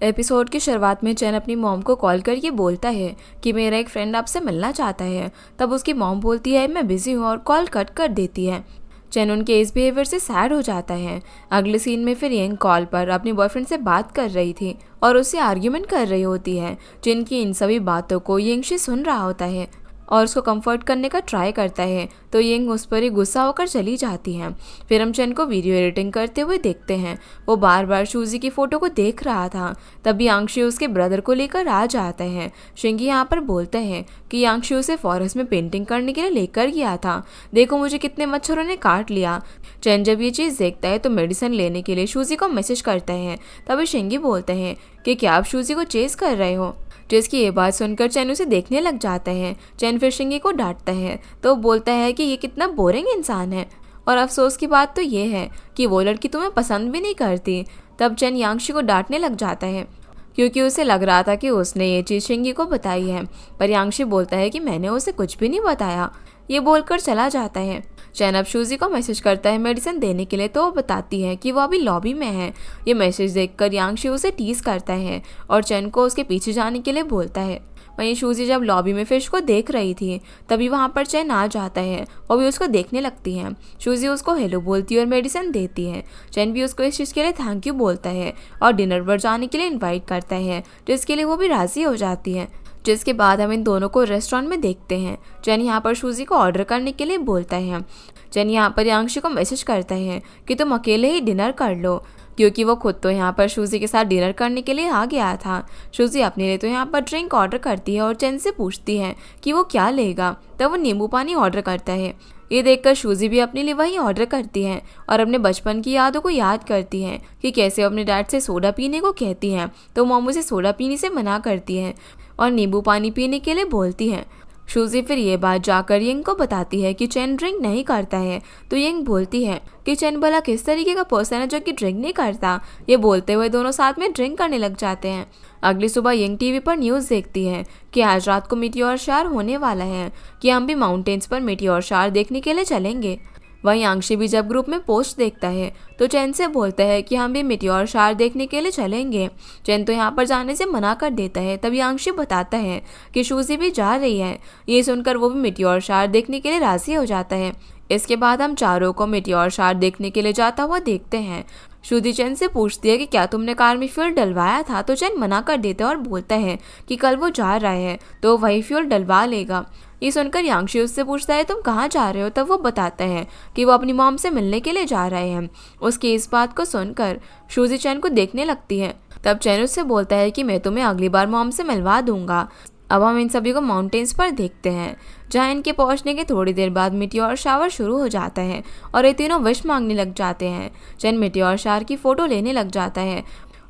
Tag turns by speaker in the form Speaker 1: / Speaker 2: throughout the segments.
Speaker 1: Episode की शुरुआत में चैन अपनी मॉम को कॉल करके बोलता है कि मेरा एक फ्रेंड आपसे मिलना चाहता है। तब उसकी मॉम बोलती है मैं बिजी हूँ और कॉल कट कर देती है। चैन उनके इस बिहेवियर से सैड हो जाता है। अगले सीन में फिर यंग कॉल पर अपने बॉयफ्रेंड से बात कर रही थी और उससे आर्ग्यूमेंट कर रही होती है। जिनकी इन सभी बातों को यंग सुन रहा होता है और उसको कंफर्ट करने का ट्राई करता है तो यंग उस पर ही गुस्सा होकर चली जाती है। फिर हम चैन को वीडियो एडिटिंग करते हुए देखते हैं। वो बार बार शूजी की फ़ोटो को देख रहा था। तभी यांगशी उसके ब्रदर को लेकर आ जाता है। शिंगी यहाँ पर बोलता है कि यांगशी उसे फॉरेस्ट में पेंटिंग करने के लिए लेकर गया था। देखो मुझे कितने मच्छरों ने काट लिया। चैन जब ये चीज़ देखता है तो मेडिसिन लेने के लिए शूजी को मैसेज करता है। तभी शिंगी बोलते हैं कि क्या आप शूजी को चेस कर रहे हो। जिसकी ये बात सुनकर चैन उसे देखने लग जाता है। चैन फिर शिंगी को डांटता है तो बोलता है कि ये कितना बोरिंग इंसान है और अफसोस की बात तो ये है कि वो लड़की तुम्हें पसंद भी नहीं करती। तब चैन यांगशी को डांटने लग जाता है क्योंकि उसे लग रहा था कि उसने ये चीज़ शिंगी को बताई है, पर यांगशी बोलता है कि मैंने उसे कुछ भी नहीं बताया। ये बोलकर चला जाता है। चैन अब शूजी को मैसेज करता है मेडिसिन देने के लिए तो वो बताती है कि वो अभी लॉबी में है। ये मैसेज देखकर यांगशी उसे टीज करता है और चैन को उसके पीछे जाने के लिए बोलता है। वहीं शूजी जब लॉबी में फिश को देख रही थी तभी वहाँ पर चैन आ जाता है और भी उसको देखने लगती है। शूजी उसको हेलो बोलती है और मेडिसिन देती है। चैन भी उसको इस चीज़ के लिए थैंक यू बोलता है और डिनर पर जाने के लिए इन्वाइट करता है, जिसके लिए वो भी राज़ी हो जाती है। जिसके बाद हम इन दोनों को रेस्टोरेंट में देखते हैं। चैन यहाँ पर शूजी को ऑर्डर करने के लिए बोलता है। चैन यहाँ पर यांगशी को मैसेज करता है कि तुम अकेले ही डिनर कर लो, क्योंकि वो खुद तो यहाँ पर शूजी के साथ डिनर करने के लिए आ गया था। शूजी अपने लिए तो यहाँ पर ड्रिंक ऑर्डर करती है और चैन से पूछती है कि वो क्या लेगा। तब वो नींबू पानी ऑर्डर करता है। ये देखकर शूजी भी अपने लिए वही ऑर्डर करती है और अपने बचपन की यादों को याद करती है कि कैसे वो अपने डैड से सोडा पीने को कहती हैं तो मॉम उसे सोडा पीने से मना करती है और नींबू पानी पीने के लिए बोलती है। शूजी फिर ये बात जाकर यंग को बताती है कि चैन ड्रिंक नहीं करता है तो यंग बोलती है कि चैन भला किस तरीके का पर्सन है जो कि ड्रिंक नहीं करता। ये बोलते हुए दोनों साथ में ड्रिंक करने लग जाते हैं। अगली सुबह यंग टीवी पर न्यूज़ देखती है कि आज रात को मीटियोर शावर होने वाला है, कि हम भी माउंटेन्स पर मीटियोर शावर देखने के लिए चलेंगे। वहीं यांगशी भी जब ग्रुप में पोस्ट देखता है तो चैन से बोलता है कि हम भी मीटियोर शावर देखने के लिए चलेंगे। चैन तो यहाँ पर जाने से मना कर देता है। तब यांगशी बताता है कि शूजी भी जा रही है। ये सुनकर वो भी मीटियोर शावर देखने के लिए राजी हो जाता है। इसके बाद हम चारों को मीटियोर शावर देखने के लिए जाता हुआ देखते हैं। शूजी चैन से पूछती है कि क्या तुमने कार में फ्यूल डलवाया था तो चैन मना कर देता है और बोलता है कि कल वो जा रहा है तो वही फ्यूल डलवा लेगा। ये सुनकर यांगशी उससे पूछता है तुम कहाँ जा रहे हो। तब वो बताता है कि वो अपनी मॉम से मिलने के लिए जा रहे हैं। उसकी इस बात को सुनकर शूजी चैन को देखने लगती है। तब चैन उससे बोलता है कि मैं तुम्हें अगली बार मॉम से मिलवा दूंगा। अब हम इन सभी को माउंटेन्स पर देखते हैं, जहाँ इनके पहुंचने के थोड़ी देर बाद मीटियोर शावर शुरू हो जाता है और ये तीनों विश मांगने लग जाते हैं। चैन मीटियोर शावर की फ़ोटो लेने लग जाता है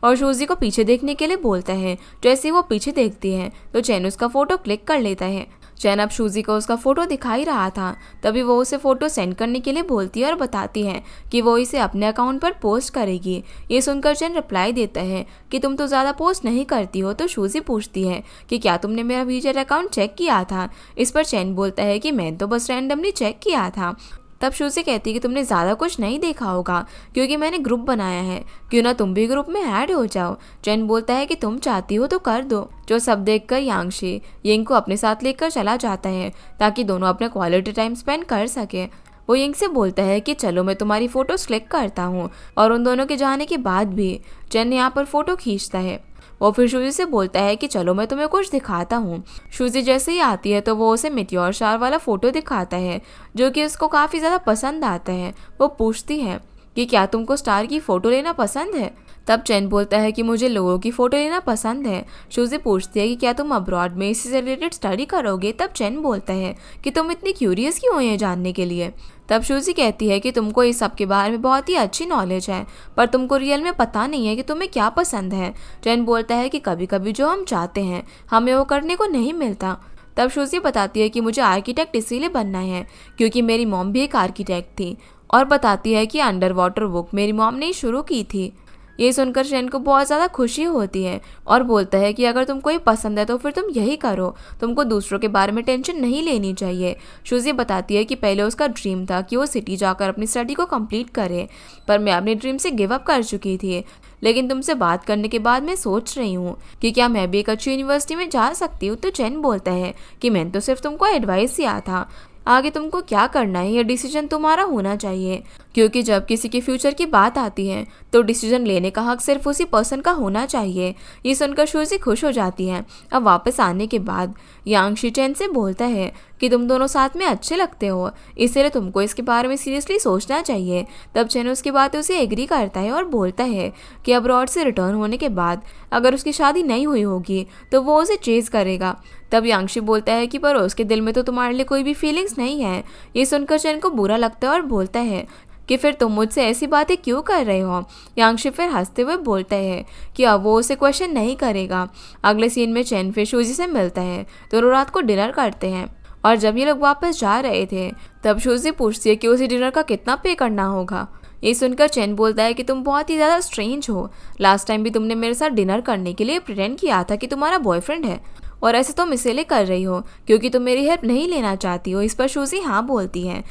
Speaker 1: और शूजी को पीछे देखने के लिए बोलता है। जैसे ही वो पीछे देखती है तो चैन उसका फ़ोटो क्लिक कर लेता है। चैन अब शूजी को उसका फ़ोटो दिखा ही रहा था। तभी वो उसे फ़ोटो सेंड करने के लिए बोलती है और बताती है कि वो इसे अपने अकाउंट पर पोस्ट करेगी। ये सुनकर चैन रिप्लाई देता है कि तुम तो ज़्यादा पोस्ट नहीं करती हो। तो शूजी पूछती है कि क्या तुमने मेरा वीजर अकाउंट चेक किया था। इस पर चैन बोलता है कि मैं तो बस रैंडमली चेक किया था। तब शूजी कहती है कि तुमने ज़्यादा कुछ नहीं देखा होगा क्योंकि मैंने ग्रुप बनाया है, क्यों ना तुम भी ग्रुप में ऐड हो जाओ। चैन बोलता है कि तुम चाहती हो तो कर दो। जो सब देखकर यांगशी यंग को अपने साथ लेकर चला जाता है ताकि दोनों अपना क्वालिटी टाइम स्पेंड कर सके। वो यंग से बोलता है कि चलो मैं तुम्हारी फ़ोटोज़ क्लिक करता हूँ और उन दोनों के जाने के बाद भी चैन यहाँ पर फ़ोटो खींचता है। वो फिर शूजी से बोलता है कि चलो मैं तुम्हें कुछ दिखाता हूँ। शूजी जैसे ही आती है तो वो उसे मीटियोर शावर वाला फ़ोटो दिखाता है जो कि उसको काफ़ी ज़्यादा पसंद आता है। वो पूछती है कि क्या तुमको स्टार की फ़ोटो लेना पसंद है। तब चैन बोलता है कि मुझे लोगों की फ़ोटो लेना पसंद है। शूजी पूछती है कि क्या तुम अब्रॉड में इसी से रिलेटेड स्टडी करोगे। तब चैन बोलता है कि तुम इतनी क्यूरियस क्यों हो ये जानने के लिए। तब शूजी कहती है कि तुमको इस सब के बारे में बहुत ही अच्छी नॉलेज है पर तुमको रियल में पता नहीं है कि तुम्हें क्या पसंद है। चैन बोलता है कि कभी कभी जो हम चाहते हैं हमें वो करने को नहीं मिलता। तब शूजी बताती है कि मुझे आर्किटेक्ट इसीलिए बनना है क्योंकि मेरी मॉम भी एक आर्किटेक्ट थी और बताती है कि अंडर वाटर बुक मेरी मॉम ने ही शुरू की थी। ये सुनकर चैन को बहुत ज़्यादा खुशी होती है और बोलता है कि अगर तुमको ये पसंद है तो फिर तुम यही करो, तुमको दूसरों के बारे में टेंशन नहीं लेनी चाहिए। शूजी बताती है कि पहले उसका ड्रीम था कि वो सिटी जाकर अपनी स्टडी को कंप्लीट करे, पर मैं अपने ड्रीम से गिव अप कर चुकी थी। लेकिन तुमसे बात करने के बाद मैं सोच रही हूँ कि क्या मैं भी एक अच्छी यूनिवर्सिटी में जा सकती हूँ। तो चैन बोलता है कि मैंने तो सिर्फ तुमको एडवाइस दिया था, आगे तुमको क्या करना है ये डिसीजन तुम्हारा होना चाहिए, क्योंकि जब किसी के फ्यूचर की बात आती है तो डिसीजन लेने का हक सिर्फ उसी पर्सन का होना चाहिए। ये सुनकर शूजी खुश हो जाती है। अब वापस आने के बाद यांगशी चैन से बोलता है कि तुम दोनों साथ में अच्छे लगते हो, इसलिए तुमको इसके बारे में सीरियसली सोचना चाहिए। तब चैन उसकी बातें उसे एग्री करता है और बोलता है कि अब्रॉड से रिटर्न होने के बाद अगर उसकी शादी नहीं हुई होगी तो वो उसे चेज करेगा। तब यांगशी बोलता है कि पर उसके दिल में तो तुम्हारे लिए कोई भी फीलिंग्स नहीं है। ये सुनकर चैन को बुरा लगता है और बोलता है कि फिर तुम मुझसे ऐसी बातें क्यों कर रहे हो। यांगशी फिर हंसते हुए बोलता है कि अब वो उसे क्वेश्चन नहीं करेगा। अगले सीन में चैन फिर शूजी से मिलता है, दोनों रात को डिनर करते हैं और जब ये लोग वापस जा रहे थे तब शूजी पूछती है कि उसे डिनर का कितना पे करना होगा। ये सुनकर चैन बोलता है कि तुम बहुत ही ज़्यादा स्ट्रेंज हो, लास्ट टाइम भी तुमने मेरे साथ डिनर करने के लिए प्रिटेंड किया था कि तुम्हारा बॉयफ्रेंड है और ऐसे तुम इसीलिए कर रही हो क्योंकि तुम मेरी हेल्प नहीं लेना चाहती हो। इस पर शूजी हाँ बोलती है।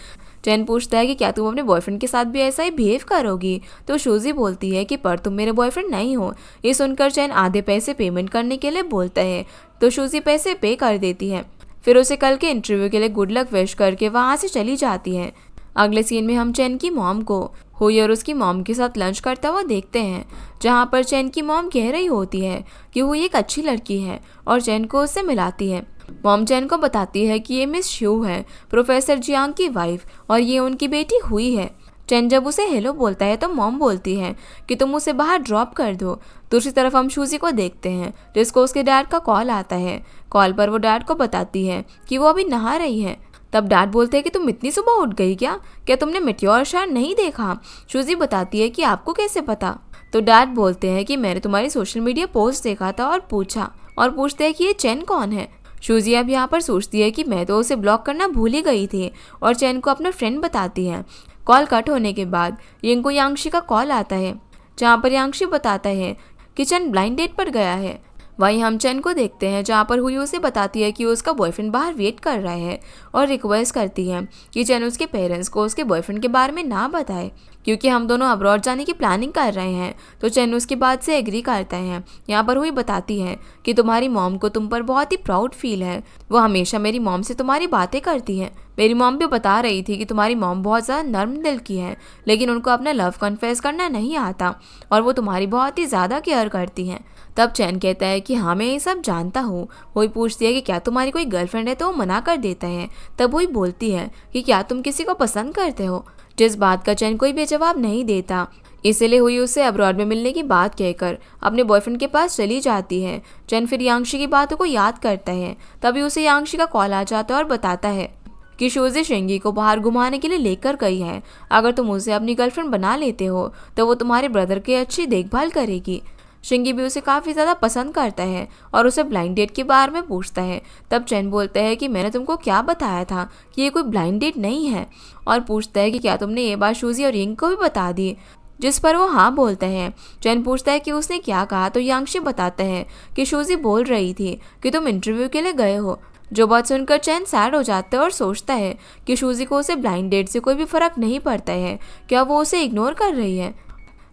Speaker 1: चैन पूछता है कि क्या तुम अपने बॉयफ्रेंड के साथ भी ऐसा ही बिहेव करोगी। तो शूजी बोलती है कि पर तुम मेरे बॉयफ्रेंड नहीं हो। ये सुनकर चैन आधे पैसे पेमेंट करने के लिए बोलता है तो शूजी पैसे पे कर देती है। फिर उसे कल के इंटरव्यू के लिए गुड लक विश करके वहाँ से चली जाती है। अगले सीन में हम चैन की मॉम को हुई और उसकी मॉम के साथ लंच करता हुआ देखते हैं, जहाँ पर चैन की मॉम कह रही होती है कि हुई एक अच्छी लड़की है और चैन को उससे मिलाती है। मॉम चैन को बताती है कि ये मिस शू है, प्रोफेसर जियांग की वाइफ, और ये उनकी बेटी हुई है। चैन जब उसे हेलो बोलता है तो मॉम बोलती है कि तुम उसे बाहर ड्रॉप कर दो। दूसरी तरफ हम शूजी को देखते हैं जिसको उसके डैड का कॉल आता है। कॉल पर वो डैड को बताती है कि वो अभी नहा रही है। तब डैड बोलते हैं कि तुम इतनी सुबह उठ गई क्या तुमने मेटेओर शावर नहीं देखा। शूजी बताती है कि आपको कैसे पता। तो डैड बोलते हैं कि मैंने तुम्हारी सोशल मीडिया पोस्ट देखा था और पूछते हैं कि ये चैन कौन है। शूजी अब यहाँ पर सोचती है कि मैं तो उसे ब्लॉक करना भूल ही गई थी और चैन को अपना फ्रेंड बताती है। कॉल कट होने के बाद यिंग को यांगशी का कॉल आता है, जहाँ पर यांगशी बताता है कि चैन ब्लाइंड डेट पर गया है। वहीं हम चैन को देखते हैं जहाँ पर हुई उसे बताती है कि उसका बॉयफ्रेंड बाहर वेट कर रहा है और रिक्वेस्ट करती है कि चैन उसके पेरेंट्स को उसके बॉयफ्रेंड के बारे में ना बताए क्योंकि हम दोनों अब्रॉड जाने की प्लानिंग कर रहे हैं। तो चैन उसकी बात से एग्री करता है। यहाँ पर हुई बताती है कि तुम्हारी मॉम को तुम पर बहुत ही प्राउड फील है, वो हमेशा मेरी मॉम से तुम्हारी बातें करती है। मेरी मॉम भी बता रही थी कि तुम्हारी मॉम बहुत ज़्यादा नर्म दिल की है, लेकिन उनको अपना लव कन्फेस करना नहीं आता और वो तुम्हारी बहुत ही ज़्यादा केयर करती हैं। तब चैन कहता है कि हाँ मैं ये सब जानता हूँ। वही पूछती है कि क्या तुम्हारी कोई गर्लफ्रेंड है, तो वो मना कर देता है। तब वही बोलती है कि क्या तुम किसी को पसंद करते हो, जिस बात का चैन कोई भी जवाब नहीं देता। इसीलिए हुई उसे अब्रॉड में मिलने की बात कहकर अपने बॉयफ्रेंड के पास चली जाती है। चैन फिर यांगशी की बातों को याद करता है। तभी उसे यांगशी का कॉल आ जाता है और बताता है कि शूजी शिंगी को बाहर घुमाने के लिए लेकर गई है। अगर तुम उसे अपनी गर्लफ्रेंड बना लेते हो तो वो तुम्हारे ब्रदर की अच्छी देखभाल करेगी। शिंगी भी उसे काफ़ी ज़्यादा पसंद करता है और उसे ब्लाइंड डेट के बारे में पूछता है। तब चैन बोलता है कि मैंने तुमको क्या बताया था कि ये कोई ब्लाइंड डेट नहीं है, और पूछता है कि क्या तुमने ये बात शूजी और यिंग को भी बता दी, जिस पर वो हाँ बोलता है। चैन पूछता है कि उसने क्या कहा, तो यांगशी बताता है कि शूजी बोल रही थी कि तुम इंटरव्यू के लिए गए हो। जो बात सुनकर चैन सैड हो जाता है और सोचता है कि शूजी को उसे ब्लाइंड डेट से कोई भी फ़र्क नहीं पड़ता है, क्या वो उसे इग्नोर कर रही है।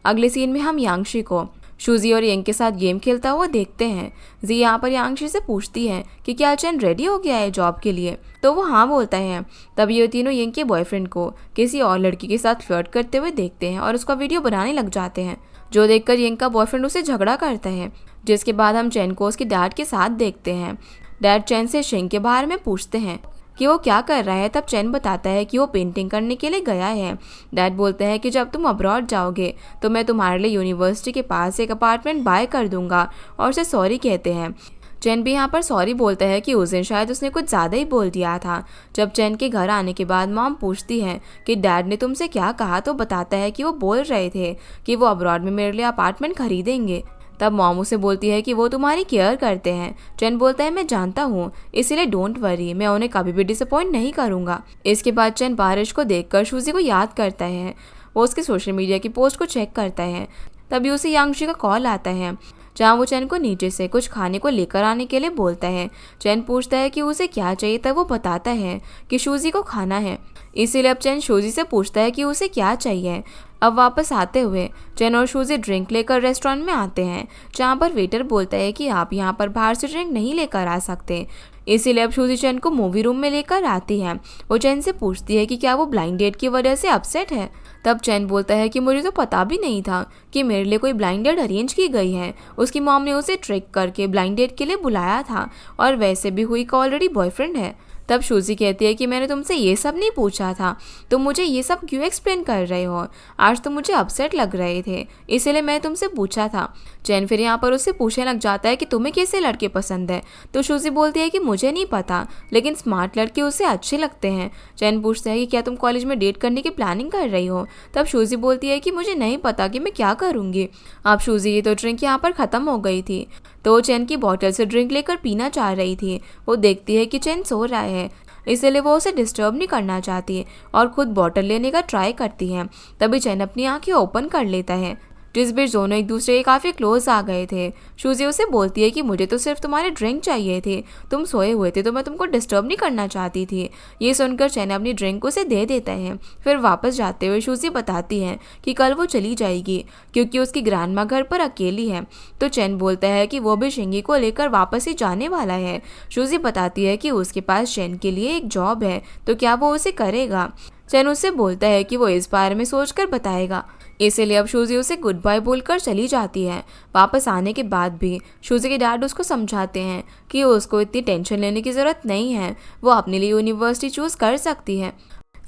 Speaker 1: अगले सीन में हम यांगशी को शूजी और यंग के साथ गेम खेलता हुआ देखते हैं। जी यहाँ पर यांगशी से पूछती है कि क्या चैन रेडी हो गया है जॉब के लिए, तो वो हाँ बोलता है। तब ये तीनों यंग के बॉयफ्रेंड को किसी और लड़की के साथ फ्लर्ट करते हुए देखते हैं और उसका वीडियो बनाने लग जाते हैं, जो देखकर यंग का बॉयफ्रेंड उसे झगड़ा करता है। जिसके बाद हम चैन को उसके डैड के साथ देखते हैं। डैड चैन से शिंग के बारे में पूछते हैं कि वो क्या कर रहा है। तब चैन बताता है कि वो पेंटिंग करने के लिए गया है। डैड बोलते हैं कि जब तुम अब्रॉड जाओगे तो मैं तुम्हारे लिए यूनिवर्सिटी के पास एक अपार्टमेंट बाय कर दूंगा, और उसे सॉरी कहते हैं। चैन भी यहाँ पर सॉरी बोलता है कि उस दिन शायद उसने कुछ ज़्यादा ही बोल दिया था। जब चैन के घर आने के बाद मॉम पूछती है कि डैड ने तुमसे क्या कहा, तो बताता है कि वो बोल रहे थे कि वो अब्रॉड में मेरे लिए अपार्टमेंट खरीदेंगे। तब मॉम उसे बोलती है कि वो तुम्हारी केयर करते हैं। चैन बोलता है मैं जानता हूँ, इसीलिए डोंट वरी, मैं उन्हें कभी भी डिसअपॉइंट नहीं करूँगा। इसके बाद चैन बारिश को देखकर शूजी को याद करता है। वो उसके सोशल मीडिया की पोस्ट को चेक करता है, तभी उसे यांगशी का कॉल आता है, जहाँ वो चैन को नीचे से कुछ खाने को लेकर आने के लिए बोलता है। चैन पूछता है कि उसे क्या चाहिए, तब वो बताता है कि शूजी को खाना है। इसीलिए अब चैन शूजी से पूछता है कि उसे क्या चाहिए। अब वापस आते हुए चैन और शूजी ड्रिंक लेकर रेस्टोरेंट में आते हैं, जहाँ पर वेटर बोलता है कि आप यहाँ पर बाहर से ड्रिंक नहीं लेकर आ सकते। इसीलिए अब शूजी चैन को मूवी रूम में लेकर आती है। वो चैन से पूछती है कि क्या वो ब्लाइंड डेट की वजह से अपसेट है। तब चैन बोलता है कि मुझे तो पता भी नहीं था कि मेरे लिए कोई ब्लाइंड डेट अरेंज की गई है। उसकी मॉम ने उसे ट्रिक करके ब्लाइंड डेट के लिए बुलाया था, और वैसे भी हुई का ऑलरेडी बॉयफ्रेंड है। तब शूजी कहती है कि मैंने तुमसे ये सब नहीं पूछा था, तुम मुझे ये सब क्यों एक्सप्लेन कर रहे हो? आज तो मुझे अपसेट लग रहे थे, इसलिए मैं तुमसे पूछा था। चैन फिर यहाँ पर उससे पूछने लग जाता है कि तुम्हें कैसे लड़के पसंद है। तो शूजी बोलती है कि मुझे नहीं पता, लेकिन स्मार्ट लड़के उसे अच्छे लगते हैं। चैन पूछता है कि क्या तुम कॉलेज में डेट करने की प्लानिंग कर रही हो। तब शूजी बोलती है कि मुझे नहीं पता कि मैं क्या करूँगी। अब शूजी की तो ड्रिंक यहाँ पर ख़त्म हो गई थी, तो वो चैन की बॉटल से ड्रिंक लेकर पीना चाह रही थी। वो देखती है कि चैन सो रहा है, इसलिए वो उसे डिस्टर्ब नहीं करना चाहती और खुद बॉटल लेने का ट्राई करती है। तभी चैन अपनी आंखें ओपन कर लेता है, जिस बीच दोनों एक दूसरे के काफ़ी क्लोज आ गए थे। शूजी उसे बोलती है कि मुझे तो सिर्फ तुम्हारे ड्रिंक चाहिए थे, तुम सोए हुए थे तो मैं तुमको डिस्टर्ब नहीं करना चाहती थी। ये सुनकर चैन अपनी ड्रिंक उसे दे देता है। फिर वापस जाते हुए शूजी बताती है कि कल वो चली जाएगी क्योंकि उसकी ग्रैंडमा घर पर अकेली है। तो चैन बोलता है कि वो भी शिंगी को लेकर वापस ही जाने वाला है। शूजी बताती है कि उसके पास चैन के लिए एक जॉब है, तो क्या वो उसे करेगा। चैन उससे बोलता है कि वो इस बारे में सोचकर बताएगा। इसीलिए अब शूजी उसे गुड बाय बोलकर चली जाती है। वापस आने के बाद भी शूजी के डैड उसको समझाते हैं कि उसको इतनी टेंशन लेने की ज़रूरत नहीं है, वो अपने लिए यूनिवर्सिटी चूज़ कर सकती है।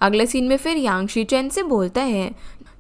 Speaker 1: अगले सीन में फिर यांगशी चैन से बोलता है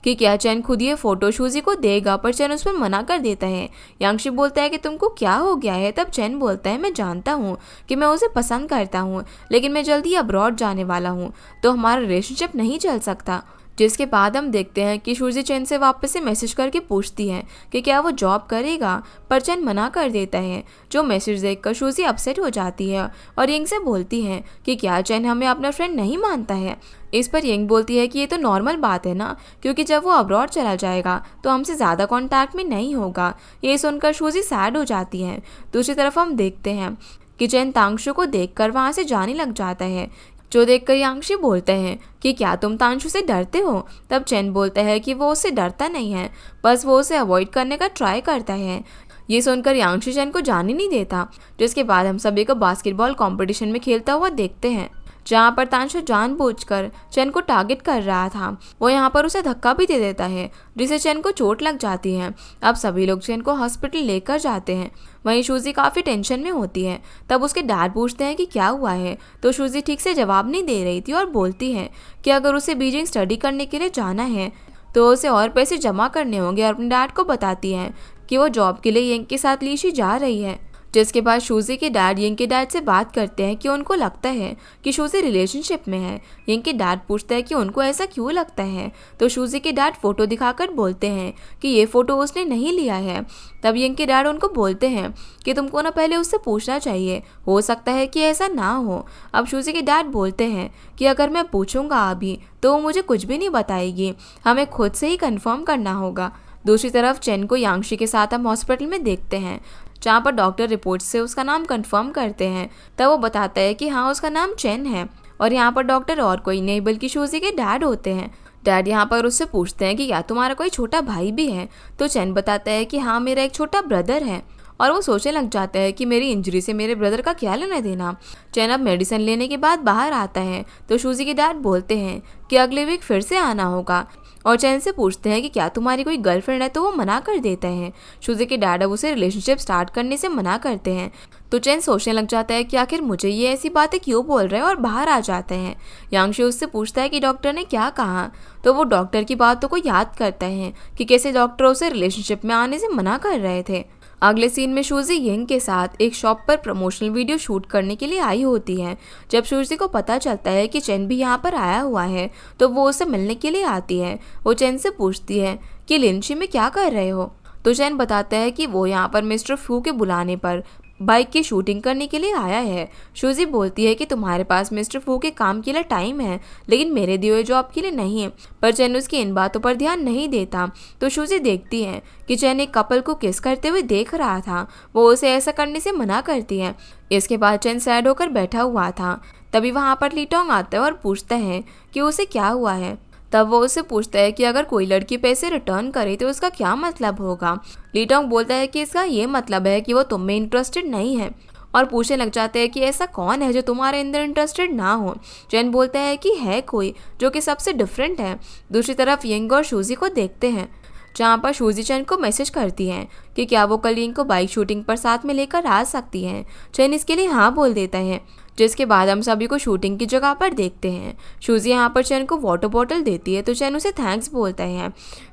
Speaker 1: कि क्या चैन खुद ये फ़ोटो शूजी को देगा, पर चैन उस पर मना कर देता है। यांगशी बोलता है कि तुमको क्या हो गया है। तब चैन बोलता है मैं जानता हूँ कि मैं उसे पसंद करता हूँ, लेकिन मैं जल्दी अब्रॉड जाने वाला हूँ, तो हमारा रिलेशनशिप नहीं चल सकता। जिसके बाद हम देखते हैं कि शूजी चैन से वापस से मैसेज करके पूछती है कि क्या वो जॉब करेगा, पर चैन मना कर देता है। जो मैसेज देखकर शूजी अपसेट हो जाती है और यंग से बोलती है कि क्या चैन हमें अपना फ्रेंड नहीं मानता है। इस पर यंग बोलती है कि ये तो नॉर्मल बात है ना, क्योंकि जब वो अब्रॉड चला जाएगा तो हमसे ज़्यादा कॉन्टैक्ट में नहीं होगा। ये सुनकर शूजी सैड हो जाती है। दूसरी तरफ हम देखते हैं कि चैन तांगशु को देखकर वहाँ से जाने लग जाता है, जो देखकर यांगशी बोलते हैं कि क्या तुम तांशु से डरते हो। तब चैन बोलता है कि वो उससे डरता नहीं है, बस वो उसे अवॉइड करने का ट्राई करता है। ये सुनकर यांगशी चैन को जाने नहीं देता। जिसके बाद हम सभी को बास्केटबॉल कंपटीशन में खेलता हुआ देखते हैं, जहाँ पर तांशु जानबूझकर चैन को टारगेट कर रहा था। वो यहाँ पर उसे धक्का भी दे देता है, जिससे चैन को चोट लग जाती है। अब सभी लोग चैन को हॉस्पिटल लेकर जाते हैं। वहीं शूजी काफ़ी टेंशन में होती है। तब उसके डैड पूछते हैं कि क्या हुआ है, तो शूजी ठीक से जवाब नहीं दे रही थी और बोलती है कि अगर उसे बीजिंग स्टडी करने के लिए जाना है तो उसे और पैसे जमा करने होंगे, और अपने डैड को बताती है कि वो जॉब के लिए यंग के साथ लीशी जा रही है। जिसके बाद शूजी के डैड यंग के डैड से बात करते हैं कि उनको लगता है कि शूजी रिलेशनशिप में है। यंग के डैड पूछता है कि उनको ऐसा क्यों लगता है, तो शूजी के डैड फ़ोटो दिखाकर बोलते हैं कि ये फ़ोटो उसने नहीं लिया है। तब यंग के डैड उनको बोलते हैं कि तुमको ना पहले उससे पूछना चाहिए, हो सकता है कि ऐसा ना हो। अब शूजी के डैड बोलते हैं कि अगर मैं पूछूंगा अभी तो वो मुझे कुछ भी नहीं बताएगी, हमें खुद से ही कंफर्म करना होगा। दूसरी तरफ चैन को यांगशी के साथ हम हॉस्पिटल में देखते हैं, जहाँ पर डॉक्टर रिपोर्ट से उसका नाम कंफर्म करते हैं। तब वो बताता है कि हाँ उसका नाम चैन है, और यहाँ पर डॉक्टर और कोई नहीं बल्कि शूजी के डैड होते हैं। डैड यहाँ पर उससे पूछते हैं कि क्या तुम्हारा कोई छोटा भाई भी है, तो चैन बताता है कि हाँ मेरा एक छोटा ब्रदर है, और वो सोचने लग जाता है कि मेरी इंजरी से मेरे ब्रदर का क्या लेना देना। चैन अब मेडिसिन लेने के बाद बाहर आता है, तो शूजी के डैड बोलते हैं कि अगले वीक फिर से आना होगा, और चैन से पूछते हैं कि क्या तुम्हारी कोई गर्लफ्रेंड है, तो वो मना कर देता है। शूजी के डैड अब उसे रिलेशनशिप स्टार्ट करने से मना करते हैं, तो चैन सोचने लग जाता है कि आखिर मुझे ये ऐसी बातें क्यों बोल रहे हैं, और बाहर आ जाते हैं। यांगशी उससे पूछता है कि डॉक्टर ने क्या कहा, तो वो डॉक्टर की बातों को याद करता है कि कैसे डॉक्टर उसे रिलेशनशिप में आने से मना कर रहे थे। अगले सीन में शूजी यंग के साथ एक शॉप पर प्रमोशनल वीडियो शूट करने के लिए आई होती है। जब शूजी को पता चलता है कि चैन भी यहाँ पर आया हुआ है, तो वो उससे मिलने के लिए आती है। वो चैन से पूछती है कि लिंची में क्या कर रहे हो, तो चैन बताता है कि वो यहाँ पर मिस्टर फ्यू के बुलाने पर बाइक की शूटिंग करने के लिए आया है। शूजी बोलती है कि तुम्हारे पास मिस्टर फू के काम के लिए टाइम है, लेकिन मेरे दिए हुए जॉब के लिए नहीं है। पर चैन उसकी इन बातों पर ध्यान नहीं देता। तो शूजी देखती है कि चैन एक कपल को किस करते हुए देख रहा था। वो उसे ऐसा करने से मना करती है। इसके बाद चैन सैड होकर बैठा हुआ था। तभी वहाँ पर लीटोंग आता है और पूछता है कि उसे क्या हुआ है। तब वो उससे पूछता है कि अगर कोई लड़की पैसे रिटर्न करे तो उसका क्या मतलब होगा। लीटोंग बोलता है कि इसका ये मतलब है कि वो तुम में इंटरेस्टेड नहीं है, और पूछने लग जाते हैं कि ऐसा कौन है जो तुम्हारे अंदर इंटरेस्टेड ना हो। चैन बोलता है कि है कोई जो कि सबसे डिफरेंट है। दूसरी तरफ यंग और शूजी को देखते हैं, जहाँ पर शूजी चैन को मैसेज करती है कि क्या वो कल यंग को बाइक शूटिंग पर साथ में लेकर आ सकती है। चैन इसके लिए हाँ बोल देता है, जिसके बाद हम सभी को शूटिंग की जगह पर देखते हैं। शूजी यहाँ पर चैन को वाटर बॉटल देती है तो चैन उसे थैंक्स बोलता है।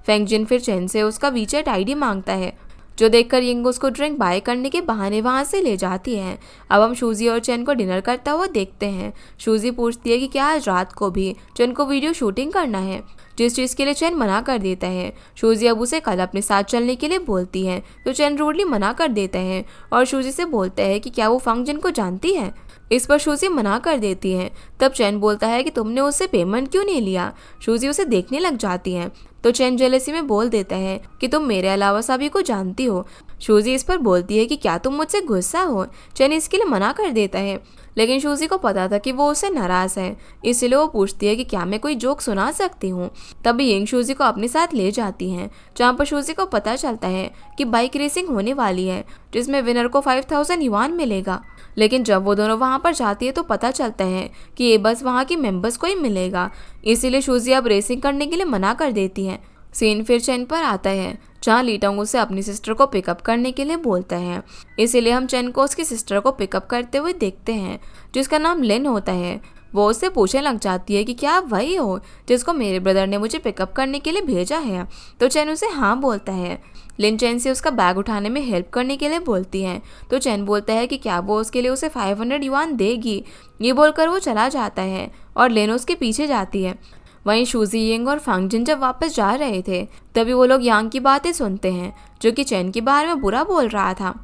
Speaker 1: फेंगजिन फिर चैन से उसका वीचैट आईडी मांगता है, जो देखकर यंग उसको ड्रिंक बाय करने के बहाने वहाँ से ले जाती है। अब हम शूजी और चैन को डिनर करता हुआ देखते हैं। शूजी पूछती है कि क्या आज रात को भी चैन को वीडियो शूटिंग करना है, जिस चीज़ के लिए चैन मना कर देता है। शूजी अब उसे कल अपने साथ चलने के लिए बोलती है तो चैन रूडली मना कर देता है और शूजी से बोलता है कि क्या वो फेंगजिन को जानती है। इस पर शूजी मना कर देती है। तब चैन बोलता है कि तुमने उससे पेमेंट क्यों नहीं लिया। शूजी उसे देखने लग जाती है तो चैन जेलसी में बोल देता है कि तुम मेरे अलावा सभी को जानती हो। शूजी इस पर बोलती है कि क्या तुम मुझसे गुस्सा हो। चैन इसके लिए मना कर देता है, लेकिन शूजी को पता था कि वो उससे नाराज है, इसलिए वो पूछती है कि क्या मैं कोई जोक सुना सकती हूँ। तभी यंग शूजी को अपने साथ ले जाती हैं, जहाँ पर शूजी को पता चलता है कि बाइक रेसिंग होने वाली है, जिसमें विनर को 5000 युआन मिलेगा। लेकिन जब वो दोनों वहाँ पर जाती है तो पता चलता है कि ये बस वहाँ की मेंबर्स को ही मिलेगा, इसीलिए शूजी अब रेसिंग करने के लिए मना कर देती है। सीन फिर चैन पर आता है, जहाँ लीटोंग उसे अपनी सिस्टर को पिकअप करने के लिए बोलता है। इसीलिए हम चैन को उसकी सिस्टर को पिकअप करते हुए देखते हैं, जिसका नाम लिन होता है। वो उससे पूछने लग जाती है कि क्या आप वही हो जिसको मेरे ब्रदर ने मुझे पिकअप करने के लिए भेजा है। तो चैन उसे हाँ बोलता है। लिन चैन से उसका बैग उठाने में हेल्प करने के लिए बोलती है तो चैन बोलता है कि क्या वो उसके लिए उसे 500 युआन देगी। ये बोलकर वो चला जाता है और लिन उसके पीछे जाती है। वहीं शूजी, यंग और फेंगजिन जब वापस जा रहे थे तभी वो लोग यांग की बातें सुनते हैं, जो कि चैन के बारे में बुरा बोल रहा था।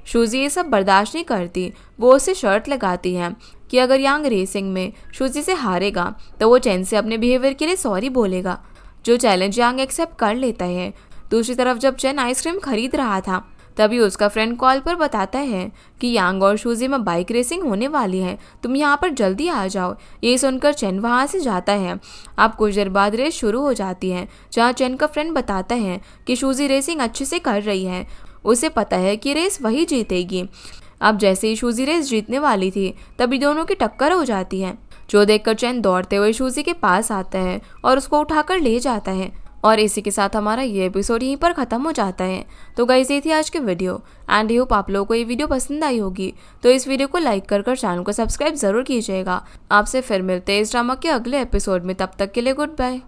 Speaker 1: शूजी ये सब बर्दाश्त नहीं करती। वो उसे शर्त लगाती है कि अगर यांग रेसिंग में शूजी से हारेगा तो वो चैन से अपने बिहेवियर के लिए सॉरी बोलेगा, जो चैलेंज यांग एक्सेप्ट कर लेता है। दूसरी तरफ जब चैन आइसक्रीम खरीद रहा था तभी उसका फ्रेंड कॉल पर बताता है कि यांग और शूजी में बाइक रेसिंग होने वाली है, तुम यहाँ पर जल्दी आ जाओ। ये सुनकर चैन वहाँ से जाता है। अब कुछ देर बाद रेस शुरू हो जाती है, जहाँ चैन का फ्रेंड बताता है कि शूजी रेसिंग अच्छे से कर रही है, उसे पता है कि रेस वही जीतेगी। अब जैसे ही शूजी रेस जीतने वाली थी तभी दोनों की टक्कर हो जाती है, जो देखकर चैन दौड़ते हुए शूजी के पास आता है और उसको उठाकर ले जाता है। और इसी के साथ हमारा ये एपिसोड यहीं पर ख़त्म हो जाता है। तो गाइस, ये थी आज की वीडियो एंड होप आप लोगों को ये वीडियो पसंद आई होगी। तो इस वीडियो को लाइक कर चैनल को सब्सक्राइब ज़रूर कीजिएगा। आपसे फिर मिलते हैं इस ड्रामा के अगले एपिसोड में। तब तक के लिए गुड बाय।